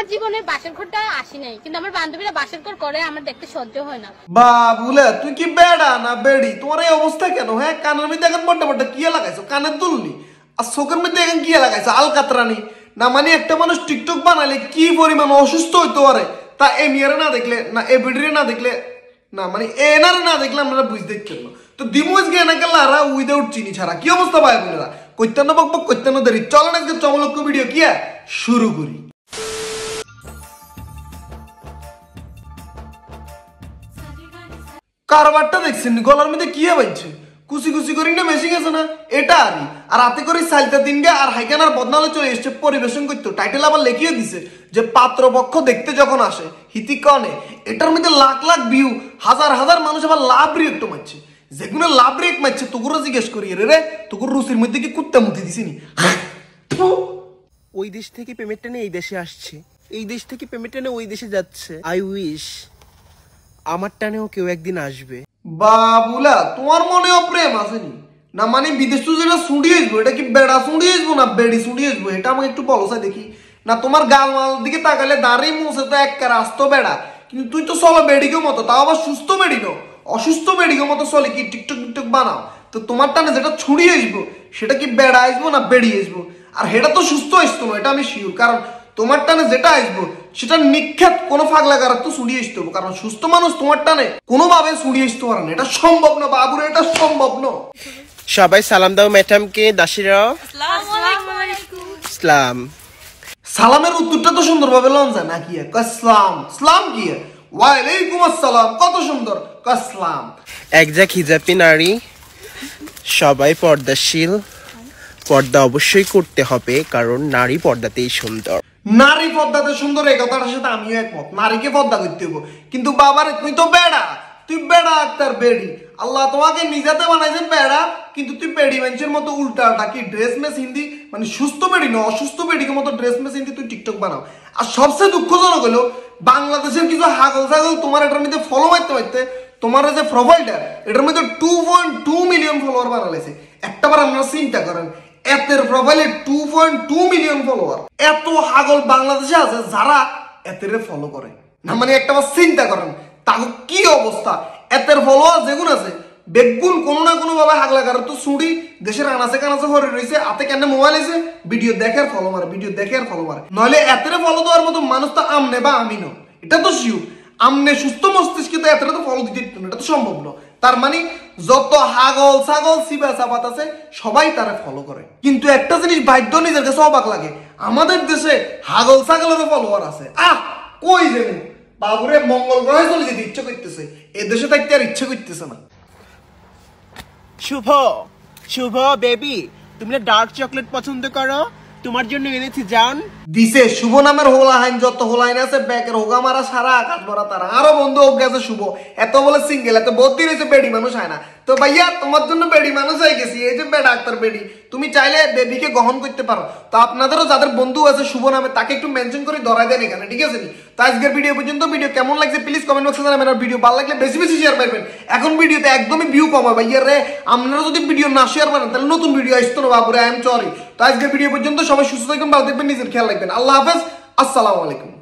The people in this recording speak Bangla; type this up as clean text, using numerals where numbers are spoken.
আমার জীবনে বাসর ঘরটা আসি নাই, কিন্তু আমার বান্ধবীরা বাসর ঘর করে, আমার দেখতে সহ্য হয় না। বাবুলে তুই কি বেড়া না বেড়ি? তোমার এই অবস্থা কেন? হ্যাঁ, কানের মধ্যে এখন বড্ডা বড্ডা কি লাগাইছো? কানের দুলনি আর চোখের মধ্যে এখন কি লাগাইছো? আলকাতরানি না? মানে একটা মানুষ টিকটক বানালে কি পরিমাণ অসুস্থ হইতে পারে তা এ মিয়ারে না দেখলে না, এ বিডিরে না দেখলে না, মানে এনারে না দেখলে আমরা বুঝতে কেন? তো দিমুজ গে না গেল আর উইদাউট চিনি ছাড়া কি অবস্থা ভাই বোনেরা? কৈতান্ন বকবক কৈতান্ন দেরি। চলেন আজকে চমলক্ষ ভিডিও কি শুরু করি। কারবারটা দেখছেন গলার মধ্যে কি বানছে? কুচি কুচি করি না মেশিং আছে না, এটা আরই আর হাতে করে সাইলটা দিন গে আর হাইকানার বদনালে চলে এসছে পরিবেশন করতে। টাইটেল আবার লিখিয়ে দিছে যে পাত্রপক্ষ দেখতে যখন আসে হিতি কনে। এটার মধ্যে লাখ লাখ ভিউ, হাজার হাজার মানুষ আবার লাভ রিয়েক্ট মারছে। যেগুলো লাভ রিয়েক্ট মারছে তোগুলো জিজ্ঞেস করি রে তোগুর রুচির মধ্যে কি কুত্তা মুতি দিছিনি? ওই দেশ থেকে পেমেন্ট টেনে এই দেশে আসছে, এই দেশ থেকে পেমেন্ট টেনে ওই দেশে যাচ্ছে। আই উইশ আমার টানেও কেউ একদিন আসবে। বাবুলা তোমার মনেও প্রেম আসেনি না? মানে বিদেশ তো যেটা শুঁড়ি আসবো, এটা কি বেড়া শুঁড়ি আসবো না বেড়ি শুঁড়ি আসবো? এটা আমাকে একটু বলো সাই দেখি না। তোমার গাল মাল দিকে তাকালে দাঁড়িয়ে মুছে তো এক রাস্ত বেড়া, কিন্তু তুই তো চলো বেডিকেও মতো, তাও আবার সুস্থ বেডিকেও। অসুস্থ বেডিকেও মতো চলে কি টিকটক টিকটক বানাও। তো তোমার টানে যেটা ছুড়ি আসবো সেটা কি বেড়া আসবো না বেড়ি আসবো? আর সেটা তো সুস্থ আসতো না, এটা আমি শিওর। কারণ তোমার টানে যেটা আসবো সেটা নিক্ষেপ কোনো ফাঁক লাগার তো ছুড়িয়ে আসতে হবে। কারণ সুস্থ মানুষ তোমার টানে কোনোভাবে ছুড়িয়ে আসতে পারে না, এটা সম্ভব না বাবুরে, এটা সম্ভব না। সবাই সালাম দাও ম্যাডামকে। দাসিরা ইসলাম। সালামের উত্তরটা তো সুন্দরভাবে লন যায় না কি? আসসালাম সালাম কি? ওয়ালাইকুম আসসালাম, কত সুন্দর আসসালাম। একজাক হিজাবি নারী, সবাই পর্দাশীল। পর্দা অবশ্যই করতে হবে, কারণ নারী পর্দাতেই সুন্দর। নারী পর্দাতে সুন্দর, এই কথাটার সাথে আমিও একমত। নারীকে পর্দা করতে হবে, কিন্তু বাবারে তুই তো বেড়া, তুই বেড়া আক্তার বেড়ি। আল্লাহ তোমাকে নিজাতে বানাইছেন বেড়া, কিন্তু তুই বেড়ি মানুষের মতো উল্টা কি ড্রেস মেস হিন্দি, মানে সুস্থ বেড়ি না অসুস্থ বেড়িকে মতো ড্রেস মেস হিন্দি তুই টিকটক বানাও। আর সবচেয়ে দুঃখজনক হলো বাংলাদেশের কিছু হাগল ছাগল তোমার এটার মধ্যে ফলো মারতে তোমার যে প্রোফাইলটা এটার মধ্যে 2.2 মিলিয়ন ফলোয়ার বানালেছে। একটাবার আপনারা চিন্তা করেন, এতের প্রোফাইলে 2.2 মিলিয়ন ফলোয়ার। এত হাগল বাংলাদেশে আছে যারা এতের ফলো করে না, মানে একটাবার চিন্তা করেন তাকে কি অবস্থা। এতের ফলোয়ার যেগুলো আছে বেগুন কোনো না কোনো ভাবে হাগলা কারো তো ছুড়ি দেশের আনাচে কানাচে ভরে রয়েছে। হাতে কেন মোবাইল আছে, ভিডিও দেখে আর ফলো মারে, ভিডিও দেখে আর ফলো মারে। নইলে এতের ফলো দেওয়ার মতো মানুষ তো আমনে বা আমি ন, এটা তো শিউ। আমনে সুস্থ মস্তিষ্কে তো এতের তো ফলো দিতে না, এটা তো সম্ভব না। তার মানে যত হাগল ছাগল সিবা চাপাত আছে সবাই তারা ফলো করে। কিন্তু একটা জিনিস বাধ্য নিজের কাছে অবাক লাগে, আমাদের দেশে হাগল ছাগলেরও ফলোয়ার আছে। কই যাবেন বাবুরে? মঙ্গল গ্রহে চলে যেতে ইচ্ছে করতেছে, এ দেশে থাকতে আর ইচ্ছে করতেছে না। শুভ শুভ বেবি, তুমি না ডার্ক চকলেট পছন্দ করো, তোমার জন্য এনেছি জান। দিছে শুভ নামের হোলাহাইন, যত হোলাইন আছে ব্যাকের হোগা মারা সারা আকাশ ভরা তারা। আরো বন্ধু হোক গেছে শুভ, এত বলে সিঙ্গেল, এত বহুত দিন হয়েছে বেডি মানুষ হয় না। তো ভাইয়া তোমার জন্য বেডি মানুষ হয়ে গেছি, এই যে বেড ডাক্তার বেডি। তুমি চাইলে বেবিকে গ্রহণ করতে পারো। তো আপনাদেরও যাদের বন্ধু আছে শুভ নামে তাকে একটু মেনশন করে ধরাই দেন এখানে, ঠিক আছে? তো আজকের ভিডিও পর্যন্ত। ভিডিও কেমন লাগছে প্লিজ কমেন্ট বক্সে জানাবেন। আর ভিডিও ভালো লাগলে বেশি বেশি শেয়ার করবেন। এখন ভিডিওতে একদমই ভিউ কম হয় ভাইয়া রে, আপনারা যদি ভিডিও না শেয়ার করেন তাহলে নতুন ভিডিও আসতো না বাবুরে, আই এম সরি। তো আজকের ভিডিও পর্যন্ত, সবাই সুস্থ থাকবেন, ভালো থাকবেন, নিজের খেয়াল রাখবেন। আল্লাহ হাফেজ, আসসালামু আলাইকুম।